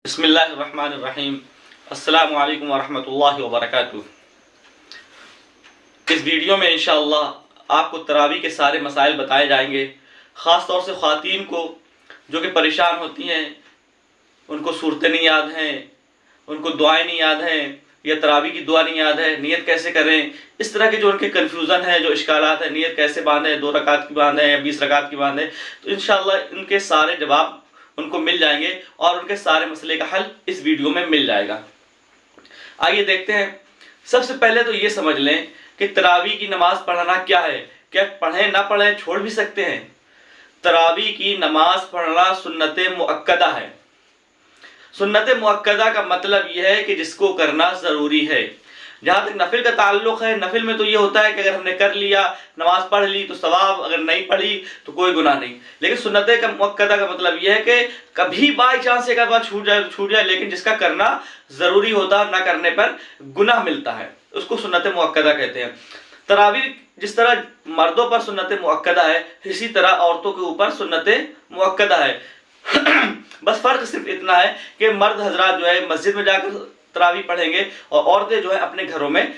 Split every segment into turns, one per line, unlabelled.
बिस्मिल्लाहिर्रहमानिर्रहीम। अस्सलामु अलैकुम वरहमतुल्लाहि वबरकातुह। इस वीडियो में इंशाअल्लाह आपको तरावी के सारे मसाइल बताए जाएंगे। ख़ास तौर से ख़वातीन को जो कि परेशान होती हैं, उनको सूरतें नहीं याद हैं, उनको दुआएं नहीं याद हैं, या तरावी की दुआ नहीं याद है, नियत कैसे करें, इस तरह के जो उनके कन्फ्यूज़न है, जो इश्कालात है, नियत कैसे बांधें, 2 रकात की बांधें या 20 रकात की बांधें, तो इंशाअल्लाह इनके सारे जवाब उनको मिल जाएंगे और उनके सारे मसले का हल इस वीडियो में मिल जाएगा। आइए देखते हैं। सबसे पहले तो ये समझ लें कि तरावी की नमाज पढ़ना क्या है। क्या पढ़ें ना पढ़ें, छोड़ भी सकते हैं। तरावी की नमाज पढ़ना सुन्नत मुअक्कदा है। सुन्नत मुअक्कदा का मतलब यह है कि जिसको करना ज़रूरी है। जहाँ तक नफिल का ताल्लुक़ है, नफिल में तो ये होता है कि अगर हमने कर लिया, नमाज पढ़ ली तो सवाब, अगर नहीं पढ़ी तो कोई गुनाह नहीं। लेकिन सुन्नत का मुअक्कदा का मतलब यह है कि कभी बाई चांस एक बार छूट जाए तो छूट जाए, लेकिन जिसका करना ज़रूरी होता है, ना करने पर गुनाह मिलता है, उसको सुन्नत मुअक्कदा कहते हैं। तरावी जिस तरह मर्दों पर सुन्नत मुअक्कदा है, इसी तरह औरतों के ऊपर सुन्नत मुअक्कदा है। बस फ़र्क सिर्फ इतना है कि मर्द हजरात जो है मस्जिद में जाकर तरावी पढ़ेंगे और औरतें जो है अपने घरों में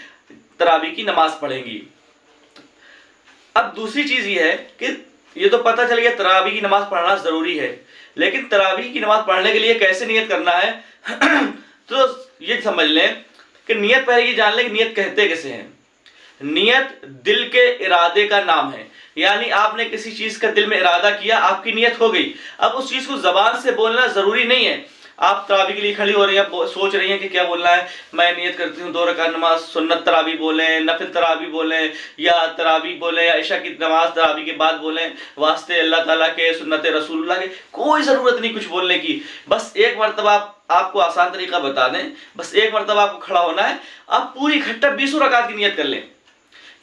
तरावी की नमाज पढ़ेंगी। अब दूसरी चीज़ ये है कि ये तो पता चल गया तरावी की नमाज पढ़ना ज़रूरी है, लेकिन तरावी की नमाज पढ़ने के लिए कैसे नियत करना है तो ये समझ लें कि नियत पहले ये जान लें कि नियत कहते कैसे हैं। नियत दिल के इरादे का नाम है, यानी आपने किसी चीज़ का दिल में इरादा किया, आपकी नियत हो गई। अब उस चीज़ को ज़बान से बोलना ज़रूरी नहीं है। आप तरावी के लिए खड़ी हो रही हैं, सोच रही हैं कि क्या बोलना है, मैं नियत करती हूँ 2 रकात नमाज, सुन्नत तरावी बोलें, नफिल तरावी बोलें, या तरावी बोलें, या इशा की नमाज तरावी के बाद बोलें, वास्ते अल्लाह ताला के, सुन्नत रसूलुल्लाह के। कोई ज़रूरत नहीं कुछ बोलने की। बस एक मरतबा आपको आसान तरीका बता दें, बस एक मरतबा आपको खड़ा होना है। आप पूरी इकट्ठा 20 रकात की नियत कर लें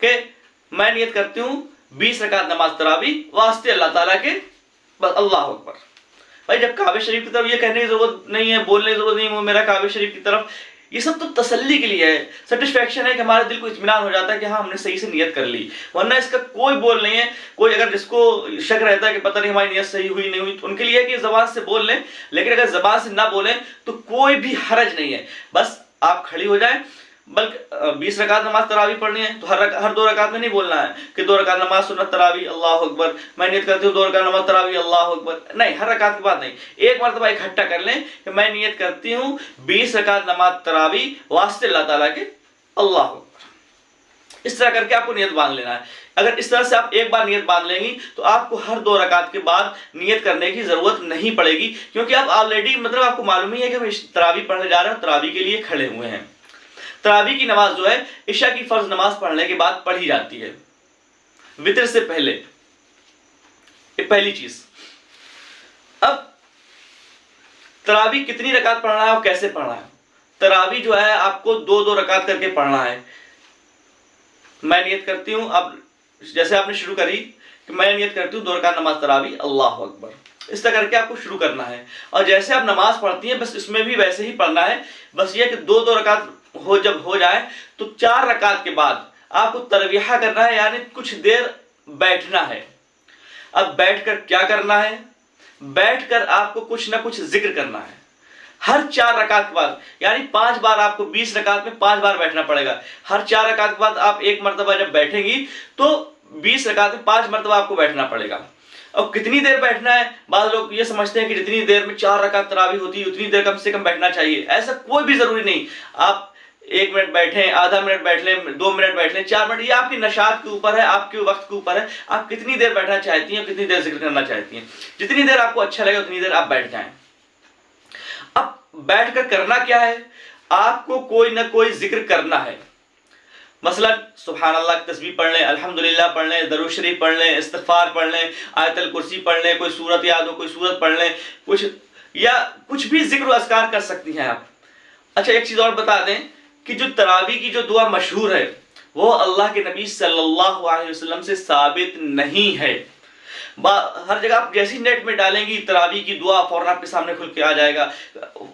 कि मैं नियत करती हूँ 20 रकात नमाज तरावी वास्ते अल्लाह ताला के, बस अल्लाह अकबर। भाई जब काबे शरीफ की तरफ ये कहने की जरूरत नहीं है, बोलने की जरूरत नहीं है वो मेरा काबे शरीफ की तरफ, ये सब तो तसल्ली के लिए है, सेटिस्फेक्शन है कि हमारे दिल को इत्मीनान हो जाता है कि हाँ हमने सही से नियत कर ली। वरना इसका कोई बोल नहीं है। कोई अगर जिसको शक रहता है कि पता नहीं हमारी नियत सही हुई नहीं हुई, तो उनके लिए है कि ज़बान से बोल लें, लेकिन अगर ज़बान से ना बोलें तो कोई भी हरज नहीं है। बस आप खड़ी हो जाएं। बल्कि 20 रकात नमाज तरावी पढ़नी है तो हर 2 रकात में नहीं बोलना है कि 2 रकात नमाज सुन्नत तरावी अल्लाह अकबर, मैं नियत करती हूँ 2 रकात नमाज तरावी अल्लाह अकबर। नहीं, हर रकात की बात नहीं। एक मरतबा इकट्ठा कर लें कि मैं नियत करती हूँ 20 रकात नमाज तरावी वास्ते अल्लाह ताला के, अल्लाह अकबर। इस तरह करके आपको नियत बांध लेना है। अगर इस तरह से आप एक बार नियत बांध लेंगी तो आपको हर 2 रकात के बाद नियत करने की जरूरत नहीं पड़ेगी, क्योंकि आप ऑलरेडी मतलब आपको मालूम ही है कि हम तरावी पढ़ने जा रहे हैं, तरावी के लिए खड़े हुए हैं। तरावी की नमाज जो है इशा की फर्ज नमाज पढ़ने के बाद पढ़ी जाती है, वितर से पहले। ये पहली चीज। अब तरावी कितनी रकात पढ़ना है और कैसे पढ़ना है। तरावी जो है आपको 2-2 रकात करके पढ़ना है। मैं नियत करती हूं, अब जैसे आपने शुरू करी कि मैं नियत करती हूँ 2 रकात नमाज तरावी अल्लाह अकबर, इस तरह करके आपको शुरू करना है। और जैसे आप नमाज पढ़ती हैं बस इसमें भी वैसे ही पढ़ना है। बस ये कि 2-2 रकात जब हो जाए तो 4 रकात के बाद आपको तरविहा करना है, यानी कुछ देर बैठना है। अब बैठकर क्या करना है, बैठकर आपको कुछ ना कुछ जिक्र करना है हर 4 रकात के बाद, यानी 5 बार आपको 20 रकात में 5 बार बैठना पड़ेगा। हर 4 रकात के बाद आप एक मरतबा जब बैठेंगी तो 20 रकात में 5 मरतबा आपको बैठना पड़ेगा। अब कितनी देर बैठना है, बाद लोग ये समझते हैं कि जितनी देर में 4 रकात तरावी होती है उतनी देर कम से कम बैठना चाहिए। ऐसा कोई भी जरूरी नहीं। आप 1 मिनट बैठें, आधा मिनट बैठ लें, 2 मिनट बैठ लें, 4 मिनट, ये आपकी नशात के ऊपर है, आपके वक्त के ऊपर है। आप कितनी देर बैठना चाहती हैं, कितनी देर जिक्र करना चाहती हैं, जितनी देर आपको अच्छा लगे उतनी देर आप बैठ जाएं। अब बैठकर करना क्या है, आपको कोई ना कोई जिक्र करना है। मसलन सुभान अल्लाह की तस्बीह पढ़ लें, अल्हम्दुलिल्लाह पढ़ लें, दरूद शरीफ पढ़ लें, इस्तिग़फ़ार पढ़ लें, आयतुल कुर्सी पढ़ लें, कोई सूरत याद हो कोई सूरत पढ़ लें, कुछ भी जिक्र अस्कार कर सकती हैं आप। अच्छा, एक चीज़ और बता दें कि जो तरावी की जो दुआ मशहूर है वो अल्लाह के नबी सल्लल्लाहु अलैहि वसल्लम से साबित नहीं है। हर जगह आप जैसे ही नेट में डालेंगी तरावी की दुआ, फौरन आपके सामने खुल के आ जाएगा।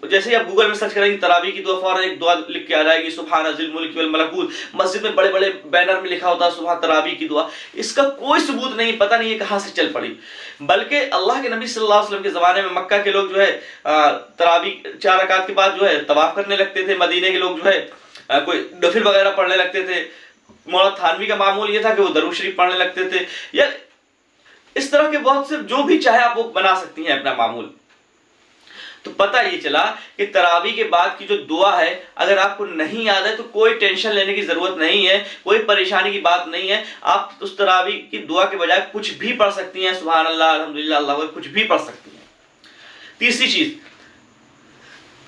जैसे ही आप गूगल में सर्च करेंगे तरावी की दुआ, फौरन एक दुआ लिख के आ जाएगी, सुभान ज़िल मुल्क वल मलकूत। मस्जिद में बड़े बड़े बैनर में लिखा होता है सुभान तरावी की दुआ। इसका कोई सबूत नहीं, पता नहीं ये कहाँ से चल पड़ी। बल्कि अल्लाह के नबी सल्लल्लाहु अलैहि वसल्लम के ज़माने में मक्का के लोग जो है तरावी 4 रकात के बाद जो है तवाफ करने लगते थे। मदीने के लोग जो है कोई नफिल वगैरह पढ़ने लगते थे। मौलाना थानवी का मामूल ये था कि वो दरूद शरीफ पढ़ने लगते थे, या इस तरह के बहुत से जो भी चाहे आप वो बना सकती हैं अपना मामूल। तो पता ये चला कि तरावी के बाद की जो दुआ है अगर आपको नहीं याद है तो कोई टेंशन लेने की जरूरत नहीं है, कोई परेशानी की बात नहीं है। आप उस तरावी की दुआ के बजाय कुछ भी पढ़ सकती हैं, सुभान अल्लाह, अल्हम्दुलिल्लाह, अल्लाह अकबर, कुछ भी पढ़ सकती हैं। तीसरी चीज,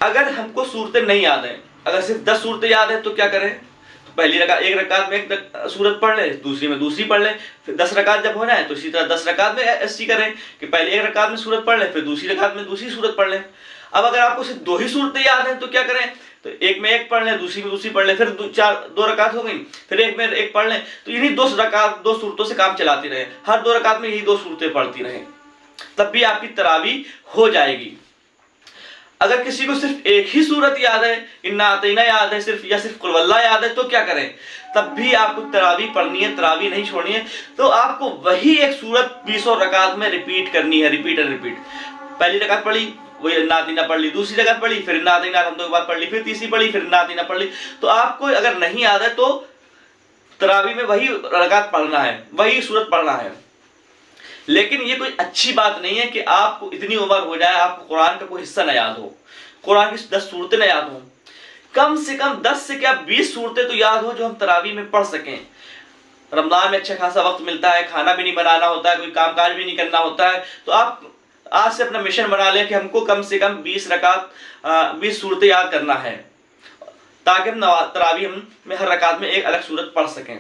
अगर हमको सूरतें नहीं याद है, अगर सिर्फ 10 सूरतें याद है तो क्या करें? तो पहली रकात, एक रकात में एक सूरत पढ़ ले, दूसरी में दूसरी पढ़ ले। फिर 10 रकात जब हो जाए तो इसी तरह 10 रकात में ऐसी करें कि पहले एक रकात में सूरत पढ़ ले, फिर दूसरी रकात में दूसरी सूरत पढ़ ले। अब अगर आपको सिर्फ 2 ही सूरतें याद हैं तो क्या करें? तो एक में एक पढ़ लें, दूसरी में दूसरी पढ़ लें, फिर 2 रकात हो गई, फिर एक में एक पढ़ लें। तो इन्हीं 2 रकात 2 सूरतों से काम चलाते रहे, हर 2 रकात में यही 2 सूरतें पढ़ती रहें, तब भी आपकी तरावी हो जाएगी। अगर किसी को सिर्फ एक ही सूरत याद है, इन्ना अतैना याद है सिर्फ, या सिर्फ कुल वल्लाह याद है, तो क्या करें? तब भी आपको तरावी पढ़नी है, तरावी नहीं छोड़नी है। तो आपको वही एक सूरत 20 रकात में रिपीट करनी है, रिपीट एंड रिपीट। पहली रकात पढ़ी, वही इन्ना अतैना पढ़ ली, दूसरी रकात पढ़ी, फिर इन्ना अतैना हम के बाद पढ़ ली, फिर तीसरी पढ़ी, फिर इन्ना अतैना पढ़ ली। तो आपको अगर नहीं याद है तो तरावी में वही रकात पढ़ना है, वही सूरत पढ़ना है। लेकिन ये कोई अच्छी बात नहीं है कि आपको इतनी उम्र हो जाए आपको कुरान का कोई हिस्सा न याद हो, कुरान की 10 सूरतें न याद हो। कम से कम 10 से क्या 20 सूरतें तो याद हो जो हम तरावी में पढ़ सकें। रमजान में अच्छा खासा वक्त मिलता है, खाना भी नहीं बनाना होता है, कोई कामकाज भी नहीं करना होता है, तो आप आज से अपना मिशन बना लें कि हमको कम से कम 20 रकात 20 सूरतें याद करना है, ताकि हम तरावी में हर रकात में एक अलग सूरत पढ़ सकें।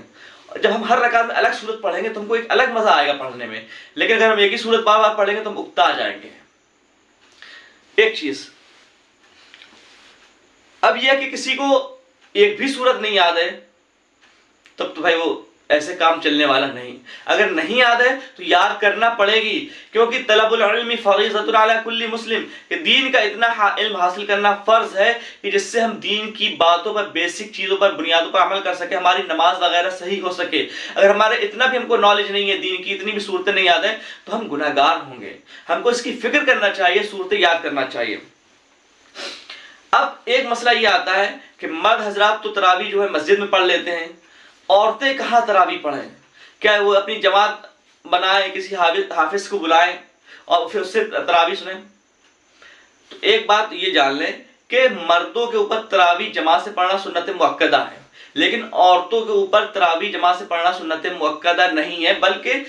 जब हम हर रकात में अलग सूरत पढ़ेंगे तो हमको एक अलग मजा आएगा पढ़ने में। लेकिन अगर हम एक ही सूरत बार बार पढ़ेंगे तो हम उकता जाएंगे। एक चीज अब यह कि किसी को एक भी सूरत नहीं याद है, तब तो भाई वो ऐसे काम चलने वाला नहीं। अगर नहीं याद है तो याद करना पड़ेगी, क्योंकि तलबुल इल्मी फरीज़तुन अला कुल्ली मुस्लिम, कि दीन का इतना इल्म हासिल करना फर्ज है कि जिससे हम दीन की बातों पर, बेसिक चीज़ों पर, बुनियादों पर अमल कर सके, हमारी नमाज वगैरह सही हो सके। अगर हमारे इतना भी हमको नॉलेज नहीं है दीन की, इतनी भी सूरतें नहीं याद है, तो हम गुनहगार होंगे। हमको इसकी फिक्र करना चाहिए, सूरतें याद करना चाहिए। अब एक मसला ये आता है कि मर्द हजरात तो तरावी जो है मस्जिद में पढ़ लेते हैं, औरतें कहाँ तरावी पढ़ें? क्या वो अपनी जमात बनाए, किसी हाफिज को बुलाएं और फिर उससे तरावी सुने? तो एक बात ये जान लें कि मर्दों के ऊपर तरावी जमात से पढ़ना सुन्नत मुअक्कदा है, लेकिन औरतों के ऊपर तरावी जमात से पढ़ना सुन्नत मुअक्कदा नहीं है, बल्कि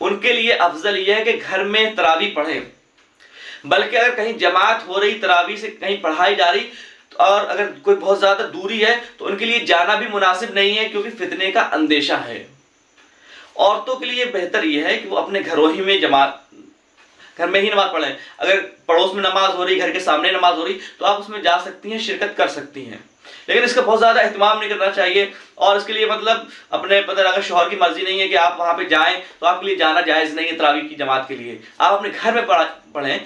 उनके लिए अफजल यह है कि घर में तरावी पढ़ें। बल्कि अगर कहीं जमात हो रही, तरावी से कहीं पढ़ाई जा रही, और अगर कोई बहुत ज्यादा दूरी है तो उनके लिए जाना भी मुनासिब नहीं है, क्योंकि फितने का अंदेशा है। औरतों के लिए बेहतर यह है कि वो अपने घरों ही में घर में ही नमाज पढ़ें। अगर पड़ोस में नमाज हो रही, घर के सामने नमाज हो रही, तो आप उसमें जा सकती हैं, शिरकत कर सकती हैं। लेकिन इसका बहुत ज्यादा एहतमाम नहीं करना चाहिए, और इसके लिए मतलब अपने पता, अगर शौहर की मर्जी नहीं है कि आप वहां पे जाएं तो आपके लिए जाना जायज नहीं है तरावी की जमात के लिए। आप अपने घर में पढ़ें,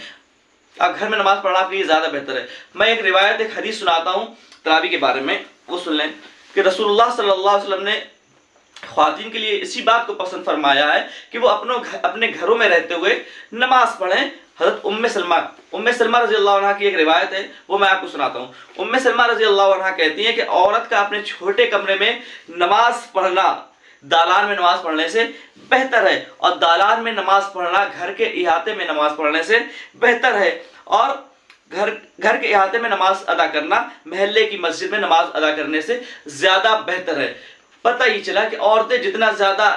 आप घर में नमाज पढ़ना आपके लिए ज्यादा बेहतर है। मैं एक रिवायत, एक हदीस सुनाता हूँ तरावी के बारे में, वो सुन लें कि रसूलुल्लाह सल्लल्लाहु अलैहि वसल्लम ने ख्वातीन के लिए इसी बात को पसंद फरमाया है कि वो अपने घरों में रहते हुए नमाज पढ़ें। हज़रत उम्मे सलमा रज़ी अल्लाह अन्हा की एक रिवायत है, वो मैं आपको सुनाता हूँ। उम्मे सलमा रज़ी अल्लाह अन्हा कहती हैं कि औरत का अपने छोटे कमरे में नमाज पढ़ना दालान में नमाज पढ़ने से बेहतर है, और दालान में नमाज पढ़ना घर के इहाते में नमाज पढ़ने से बेहतर है, और घर के इहाते में नमाज अदा करना महल्ले की मस्जिद में नमाज अदा करने से ज्यादा बेहतर है। पता ही चला कि औरतें जितना ज्यादा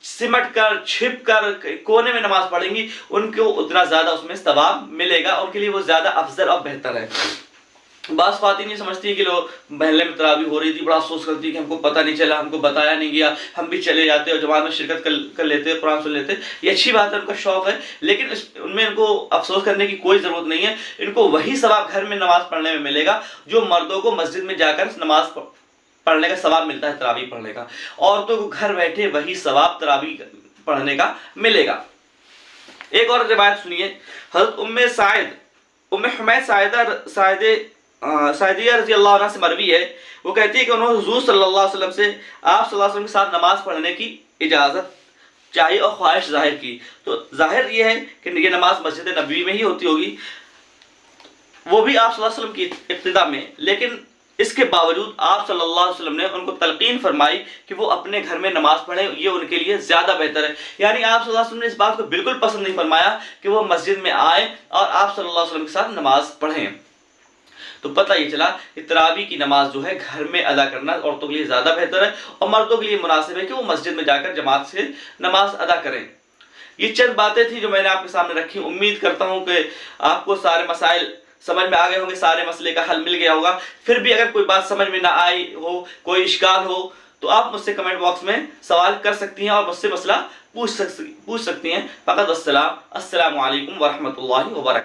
सिमट कर, छिप कर कोने में नमाज पढ़ेंगी, उनको उतना ज्यादा उसमें सवाब मिलेगा, उनके लिए वो ज्यादा अफजल और बेहतर है। बास ख्वातीन ये समझती है कि लोग महल्ले में तरावी हो रही थी, बड़ा अफसोस करती है कि हमको पता नहीं चला, हमको बताया नहीं गया, हम भी चले जाते और जमात में शिरकत कर लेते, कुरान सुन लेते। ये अच्छी बात है, उनका शौक है, लेकिन उनमें इनको अफसोस करने की कोई ज़रूरत नहीं है। इनको वही सवाब घर में नमाज पढ़ने में मिलेगा जो मर्दों को मस्जिद में जाकर नमाज पढ़ने का सवाब मिलता है तरावी पढ़ने का। औरतों को घर बैठे वही सवाब तरावी पढ़ने का मिलेगा। एक और रिवायत सुनिए, हज़रत उम्मे हुमैद साइदिया रज़ी अल्लाह अन्हा से मरवी है। वो कहती है कि उन्होंने हुज़ूर सल्लल्लाहु अलैहि वसल्लम से आप सल्लल्लाहु अलैहि वसल्लम के साथ नमाज पढ़ने की इजाज़त चाहिए और ख्वाहिश जाहिर की। तो जाहिर ये है कि ये नमाज मस्जिद नबवी में ही होती होगी, वो भी आप सल्लल्लाहु अलैहि वसल्लम की इब्तिदा में। लेकिन इसके बावजूद आप सल्लल्लाहु अलैहि वसल्लम ने उनको तलकीन फरमाई कि वो अपने घर में नमाज पढ़ें, ये उनके लिए ज़्यादा बेहतर है। यानी आप सल्लल्लाहु अलैहि वसल्लम ने इस बात को बिल्कुल पसंद नहीं फरमाया कि वो मस्जिद में आए और आप सल्लल्लाहु अलैहि वसल्लम के साथ नमाज पढ़ें। तो पता ये चला कि तरावी की नमाज जो है घर में अदा करना औरतों के लिए ज़्यादा बेहतर है और मर्दों के लिए मुनासिब है कि वो मस्जिद में जाकर जमात से नमाज अदा करें। ये चंद बातें थी जो मैंने आपके सामने रखी। उम्मीद करता हूँ कि आपको सारे मसाइल समझ में आ गए होंगे, सारे मसले का हल मिल गया होगा। फिर भी अगर कोई बात समझ में ना आई हो, कोई इश्काल हो, तो आप मुझसे कमेंट बॉक्स में सवाल कर सकती हैं और मुझसे मसला पूछ सकती हैं। फ़कत अस्सलाम अलैकुम व रहमतुल्लाहि व बरकातहू।